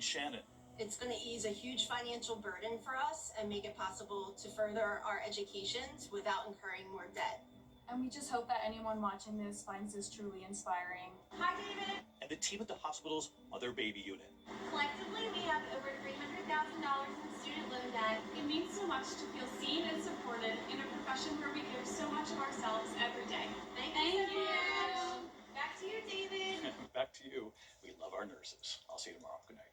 Shannon. It's going to ease a huge financial burden for us and make it possible to further our educations without incurring more debt. And we just hope that anyone watching this finds this truly inspiring. Hi, David. And the team at the hospital's Mother Baby Unit. Collectively, we have over $300,000 in student loan debt. It means so much to feel seen and supported in a profession where we give so much of ourselves every day. Thank you so much. Back to you, David. Back to you. We love our nurses. I'll see you tomorrow. Good night.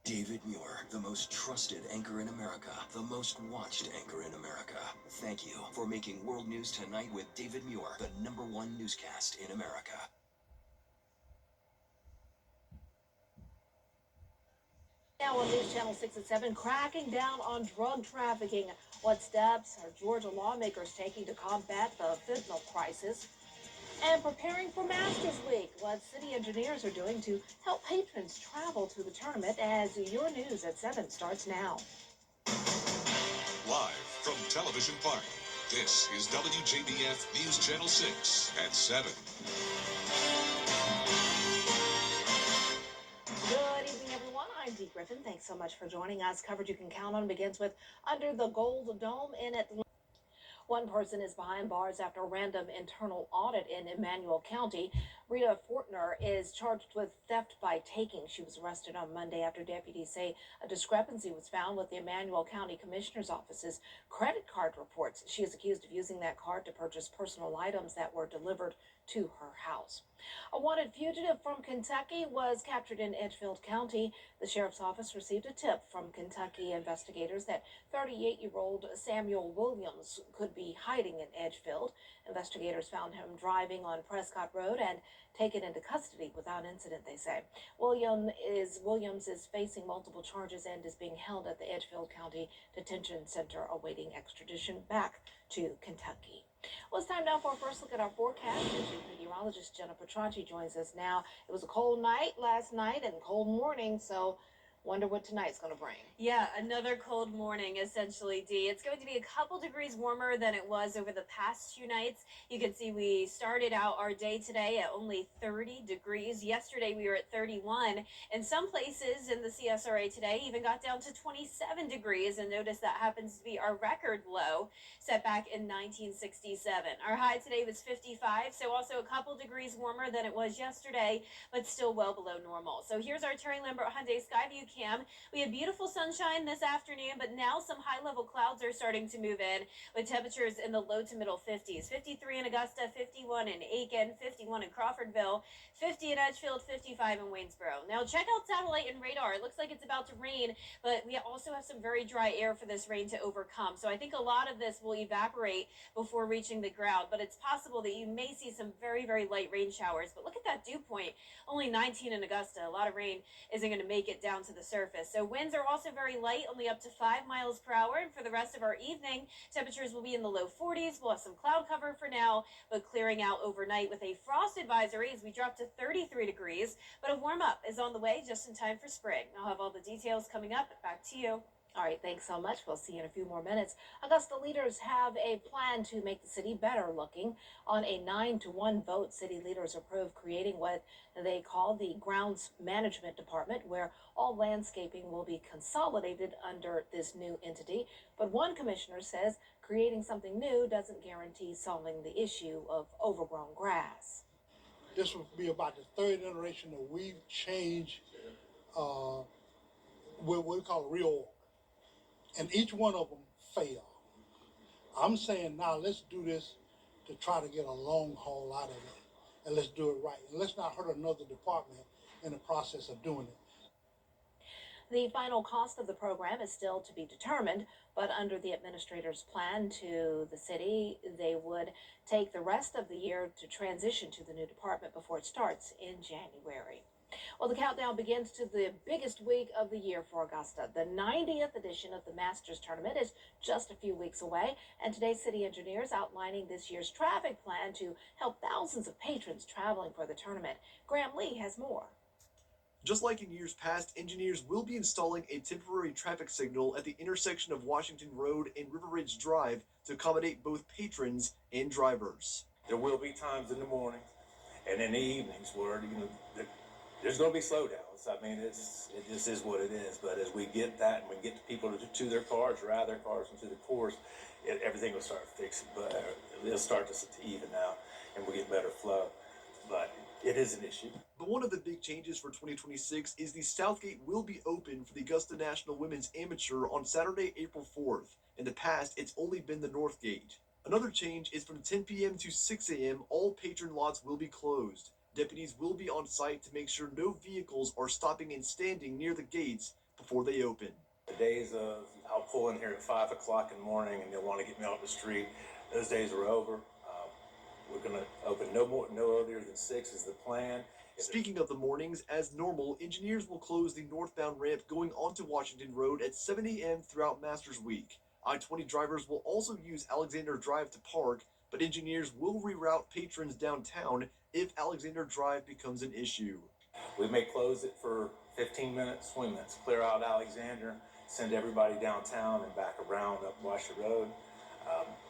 David Muir, the most trusted anchor in America, the most watched anchor in America. Thank you for making World News Tonight with David Muir the #1 newscast in America. Now on News Channel 6 at 7, cracking down on drug trafficking. What steps are Georgia lawmakers taking to combat the fentanyl crisis? And preparing for Masters Week, what city engineers are doing to help patrons travel to the tournament, as your news at 7 starts now. Live from Television Park, this is WJBF News Channel 6 at 7. Good evening, everyone. I'm Dee Griffin. Thanks so much for joining us. Coverage you can count on begins with Under the Gold Dome in Atlanta. One person is behind bars after a random internal audit in Emmanuel County. Rita Fortner is charged with theft by taking. She was arrested on Monday after deputies say a discrepancy was found with the Emmanuel County Commissioner's Office's credit card reports. She is accused of using that card to purchase personal items that were delivered to her house. A wanted fugitive from Kentucky was captured in Edgefield County. The sheriff's office received a tip from Kentucky investigators that 38-year-old Samuel Williams could be hiding in Edgefield. Investigators found him driving on Prescott Road and taken into custody without incident, they say. Williams is facing multiple charges and is being held at the Edgefield County Detention Center awaiting extradition back to Kentucky. Well, it's time now for a first look at our forecast. Meteorologist Jenna Petranci joins us now. It was a cold night last night and cold morning, so wonder what tonight's going to bring. Yeah, another cold morning, essentially, Dee. It's going to be a couple degrees warmer than it was over the past 2 nights. You can see we started out our day today at only 30 degrees. Yesterday, we were at 31. And some places in the CSRA today even got down to 27 degrees. And notice that happens to be our record low set back in 1967. Our high today was 55, so also a couple degrees warmer than it was yesterday, but still well below normal. So here's our Terry Lambert Hyundai Skyview cam. We had beautiful sunshine this afternoon, but now some high-level clouds are starting to move in with temperatures in the low to middle 50s. 53 in Augusta, 51 in Aiken, 51 in Crawfordville, 50 in Edgefield, 55 in Waynesboro. Now check out satellite and radar. It looks like it's about to rain, but we also have some very dry air for this rain to overcome. So I think a lot of this will evaporate before reaching the ground, but it's possible that you may see some very, very light rain showers. But look at that dew point, only 19 in Augusta. A lot of rain isn't going to make it down to the surface. So winds are also very light, only up to 5 miles per hour. And for the rest of our evening, temperatures will be in the low 40s. We'll have some cloud cover for now, but clearing out overnight with a frost advisory as we drop to 33 degrees. But a warm up is on the way just in time for spring. I'll have all the details coming up. Back to you. All right, thanks so much. We'll see you in a few more minutes. Augusta leaders have a plan to make the city better looking. On a 9-1 vote, city leaders approved creating what they call the Grounds Management Department, where all landscaping will be consolidated under this new entity. But one commissioner says creating something new doesn't guarantee solving the issue of overgrown grass. This will be about the third iteration that we've changed what we call a reorg. And each one of them failed. I'm saying now let's do this to try to get a long haul out of it. And let's do it right. And let's not hurt another department in the process of doing it. The final cost of the program is still to be determined, but under the administrator's plan to the city, they would take the rest of the year to transition to the new department before it starts in January. Well, the countdown begins to the biggest week of the year for Augusta. The 90th edition of the Masters Tournament is just a few weeks away, and today's city engineers outlining this year's traffic plan to help thousands of patrons traveling for the tournament. Graham Lee has more. Just like in years past, engineers will be installing a temporary traffic signal at the intersection of Washington Road and River Ridge Drive to accommodate both patrons and drivers. There will be times in the morning and in the evenings where, there's going to be slowdowns. regardless. I mean, it just is what it is. But as we get that and we get the people to their cars or out of their cars and to the course, everything will start fixing. But it'll start to even out and we'll get better flow. But it is an issue. But one of the big changes for 2026 is the Southgate will be open for the Augusta National Women's Amateur on Saturday, April 4th. In the past, it's only been the North Gate. Another change is from 10 p.m. to 6 a.m., all patron lots will be closed. Deputies will be on site to make sure no vehicles are stopping and standing near the gates before they open. The days of I'll pull in here at 5 o'clock in the morning and they'll want to get me off the street, those days are over. We're going to open no earlier than 6 is the plan. Speaking of the mornings, as normal, engineers will close the northbound ramp going onto Washington Road at 7 a.m. throughout Masters Week. I-20 drivers will also use Alexander Drive to park, but engineers will reroute patrons downtown if Alexander Drive becomes an issue. We may close it for 15 minutes, 20 minutes, clear out Alexander, send everybody downtown and back around up Washington Road.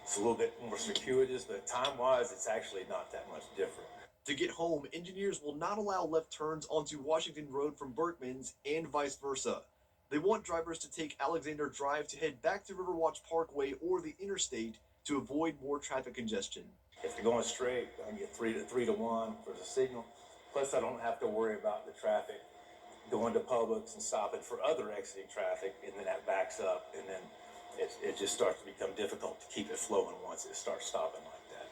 It's a little bit more circuitous, but time-wise, it's actually not that much different. To get home, engineers will not allow left turns onto Washington Road from Berkman's and vice versa. They want drivers to take Alexander Drive to head back to Riverwatch Parkway or the interstate to avoid more traffic congestion. If they're going straight, I get 3 to 1 for the signal. Plus, I don't have to worry about the traffic going to Publix and stopping for other exiting traffic, and then that backs up, and then it just starts to become difficult to keep it flowing once it starts stopping like that.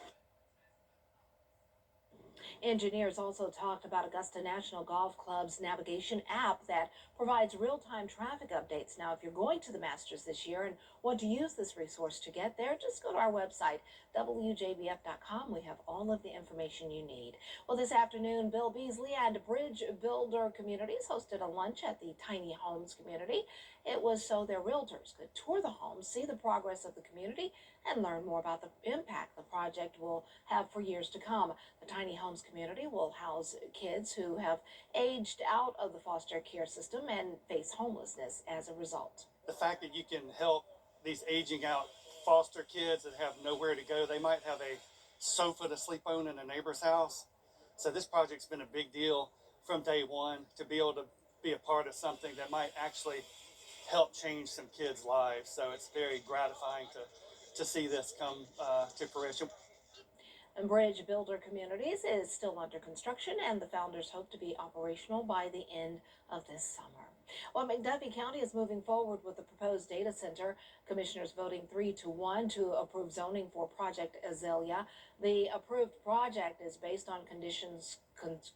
Engineers also talked about Augusta National Golf Club's navigation app that provides real-time traffic updates. Now, if you're going to the Masters this year and want to use this resource to get there, just go to our website, WJBF.com. We have all of the information you need. Well, this afternoon, Bill Beasley and Bridge Builder Communities hosted a lunch at the Tiny Homes community. It was so their realtors could tour the homes, see the progress of the community, and learn more about the impact the project will have for years to come. The Tiny Homes community will house kids who have aged out of the foster care system and face homelessness as a result. The fact that you can help these aging out foster kids that have nowhere to go, they might have a sofa to sleep on in a neighbor's house. So this project's been a big deal from day one to be able to be a part of something that might actually help change some kids' lives. So it's very gratifying to see this come to fruition. And Bridge Builder Communities is still under construction, and the founders hope to be operational by the end of this summer. Well, McDuffie County is moving forward with the proposed data center. Commissioners voting 3-1 to approve zoning for Project Azalea. The approved project is based on conditions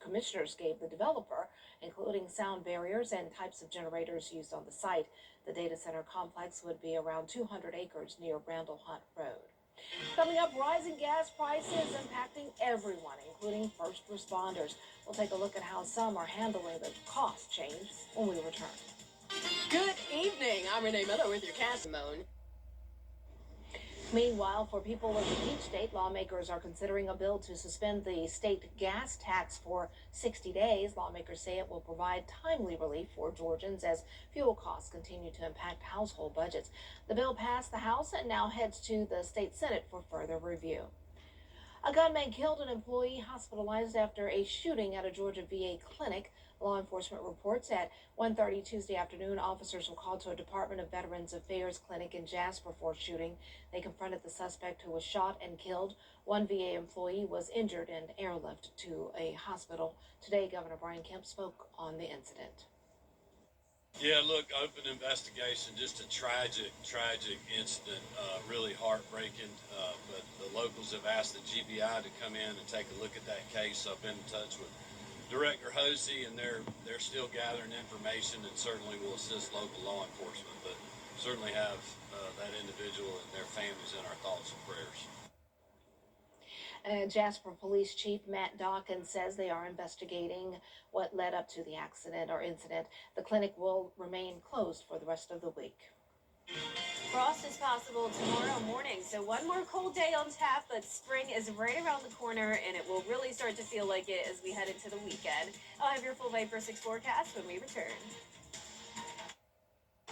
commissioners gave the developer, including sound barriers and types of generators used on the site. The data center complex would be around 200 acres near Randall Hunt Road. Coming up, rising gas prices impacting everyone, including first responders. We'll take a look at how some are handling the cost change when we return. Good evening. I'm Renee Miller with your Cast Simone. Meanwhile, for people in each state, lawmakers are considering a bill to suspend the state gas tax for 60 days. Lawmakers say it will provide timely relief for Georgians as fuel costs continue to impact household budgets. The bill passed the House and now heads to the state Senate for further review. A gunman killed an employee hospitalized after a shooting at a Georgia VA clinic. Law enforcement reports at 1:30 Tuesday afternoon, officers were called to a Department of Veterans Affairs clinic in Jasper for shooting. They confronted the suspect who was shot and killed. One VA employee was injured and airlifted to a hospital. Today, Governor Brian Kemp spoke on the incident. Yeah, look, open investigation, just a tragic incident, really heartbreaking. But the locals have asked the GBI to come in and take a look at that case. I've been in touch with Director Hosey, and they're still gathering information and certainly will assist local law enforcement, but certainly have that individual and their families in our thoughts and prayers. And Jasper Police Chief Matt Dawkins says they are investigating what led up to the accident or incident. The clinic will remain closed for the rest of the week. Frost is possible tomorrow morning, so one more cold day on tap, but spring is right around the corner, and it will really start to feel like it as we head into the weekend. I'll have your full Viper 6 forecast when we return.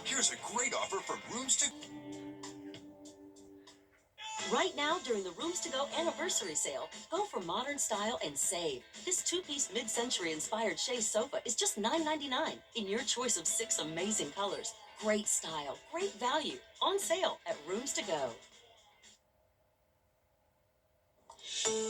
Here's a great offer from Rooms to... Right now, during the Rooms to Go anniversary sale, go for modern style and save. This two-piece mid-century inspired chaise sofa is just $9.99 in your choice of 6 amazing colors. Great style, great value. On sale at Rooms to Go.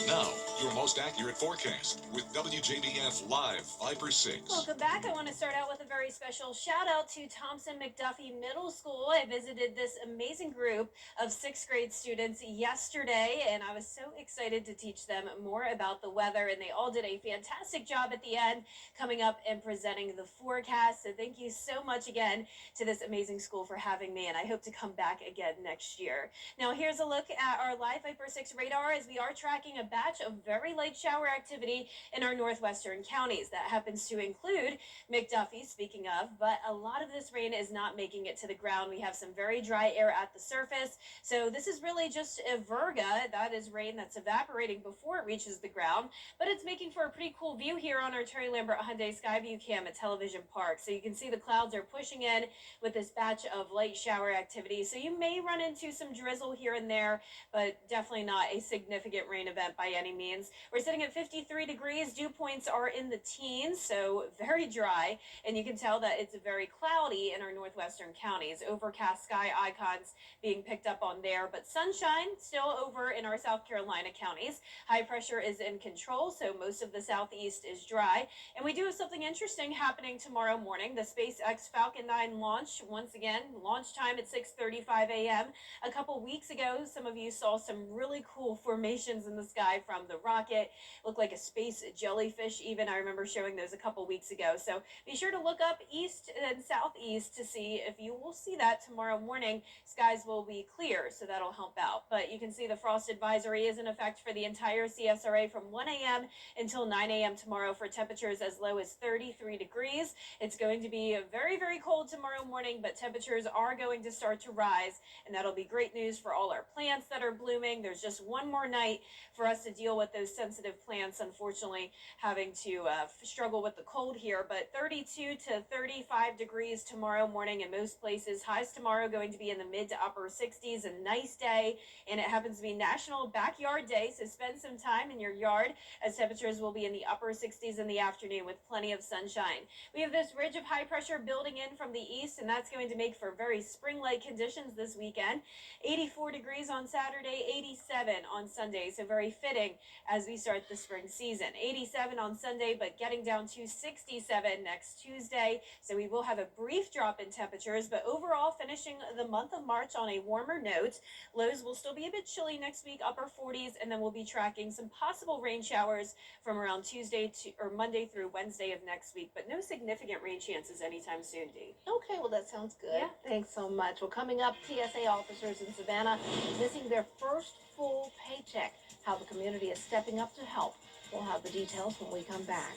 Now, your most accurate forecast with WJBF Live 5/6. Welcome back. I want to start out with a very special shout out to Thompson McDuffie Middle School. I visited this amazing group of 6th grade students yesterday, and I was so excited to teach them more about the weather, and they all did a fantastic job at the end coming up and presenting the forecast. So thank you so much again to this amazing school for having me, and I hope to come back again next year. Now here's a look at our Live 5/6 radar as we are tracking a batch of very light shower activity in our northwestern counties. That happens to include McDuffie, speaking of, but a lot of this rain is not making it to the ground. We have some very dry air at the surface, so this is really just a virga. That is rain that's evaporating before it reaches the ground, but it's making for a pretty cool view here on our Terry Lambert Hyundai Skyview Cam at Television Park. So you can see the clouds are pushing in with this batch of light shower activity, so you may run into some drizzle here and there, but definitely not a significant rain event by any means. We're sitting at 53 degrees. Dew points are in the teens, so very dry, and you can tell that it's very cloudy in our northwestern counties. Overcast sky icons being picked up on there, but sunshine still over in our South Carolina counties. High pressure is in control, so most of the southeast is dry, and we do have something interesting happening tomorrow morning. The SpaceX Falcon 9 launch, once again, launch time at 6:35 a.m. A couple weeks ago, some of you saw some really cool formations in the sky from the rocket. Looked like a space jellyfish even. I remember showing those a couple weeks ago. So be sure to look up east and southeast to see if you will see that tomorrow morning. Skies will be clear, so that'll help out. But you can see the frost advisory is in effect for the entire CSRA from 1 a.m. until 9 a.m. tomorrow for temperatures as low as 33 degrees. It's going to be very, very cold tomorrow morning, but temperatures are going to start to rise, and that'll be great news for all our plants that are blooming. There's just one more night for us to deal with those sensitive plants, unfortunately, having to struggle with the cold here. But 32 to 35 degrees tomorrow morning in most places. Highs tomorrow going to be in the mid to upper 60s. A nice day, and it happens to be National Backyard Day, so spend some time in your yard as temperatures will be in the upper 60s in the afternoon with plenty of sunshine. We have this ridge of high pressure building in from the east, and that's going to make for very spring-like conditions this weekend. 84 degrees on Saturday, 87 on Sunday, so very fitting as we start the spring season. 87 on Sunday, but getting down to 67 next Tuesday. So we will have a brief drop in temperatures, but overall finishing the month of March on a warmer note. Lows will still be a bit chilly next week, upper 40s, and then we'll be tracking some possible rain showers from around Tuesday to or Monday through Wednesday of next week, but no significant rain chances anytime soon, Dee. Okay, well, that sounds good. Yeah. Thanks so much. Well, coming up, TSA officers in Savannah missing their first full paycheck. How the community is stepping up to help. We'll have the details when we come back.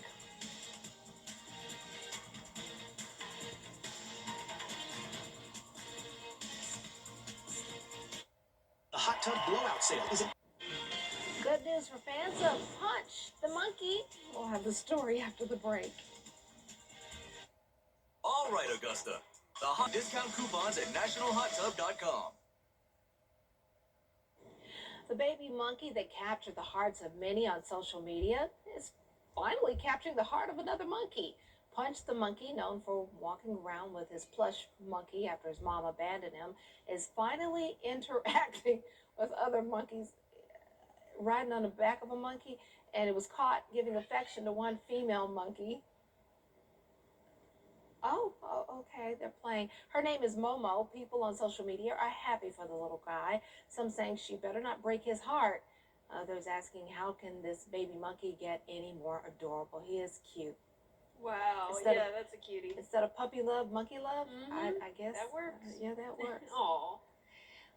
The hot tub blowout sale is in. Good news for fans of Punch the Monkey. We'll have the story after the break. All right, Augusta. The hot discount coupons at nationalhottub.com. The baby monkey that captured the hearts of many on social media is finally capturing the heart of another monkey. Punch the Monkey, known for walking around with his plush monkey after his mom abandoned him, is finally interacting with other monkeys, riding on the back of a monkey, and it was caught giving affection to one female monkey. Oh, okay, they're playing. Her name is Momo. People on social media are happy for the little guy. Some saying she better not break his heart. Others asking, how can this baby monkey get any more adorable? He is cute. Wow, that's a cutie. Instead of puppy love, monkey love, I guess. That works. Yeah, that works. Aw.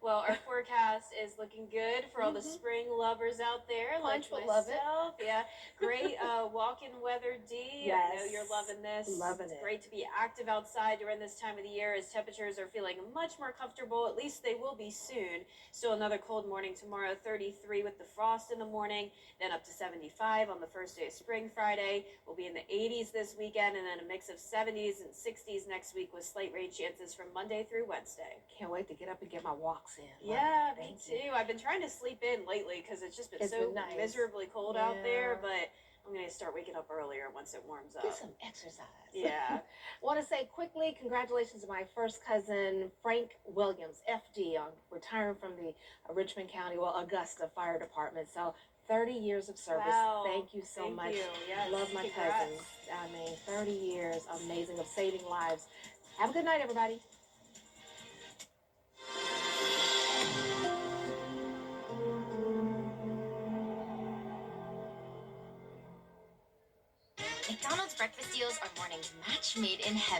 Well, our forecast is looking good for all the spring lovers out there. Punch like will love it. myself. Yeah, great walk-in weather, Dee. Yes. I know you're loving this. Loving It's it. great to be active outside during this time of the year as temperatures are feeling much more comfortable. At least they will be soon. Still another cold morning tomorrow, 33 with the frost in the morning, then up to 75 on the first day of spring Friday. We'll be in the 80s this weekend, and then a mix of 70s and 60s next week with slight rain chances from Monday through Wednesday. Can't wait to get up and get my walks walks in. Love Yeah, it. me Thank you. too. I've been trying to sleep in lately because it's just been It's so been nice. miserably cold out there, Yeah. but I'm going to start waking up earlier once it warms Get up. some exercise. Yeah. Want to say quickly, congratulations to my first cousin, Frank Williams, FD, on retiring from the Richmond County, Augusta Fire Department. So 30 years of service. Wow. Thank you so Thank much. you. Yes. Love my Congrats. cousins. I mean, 30 years, amazing, of saving lives. Have a good night, everybody. McDonald's breakfast deals are morning's match made in heaven.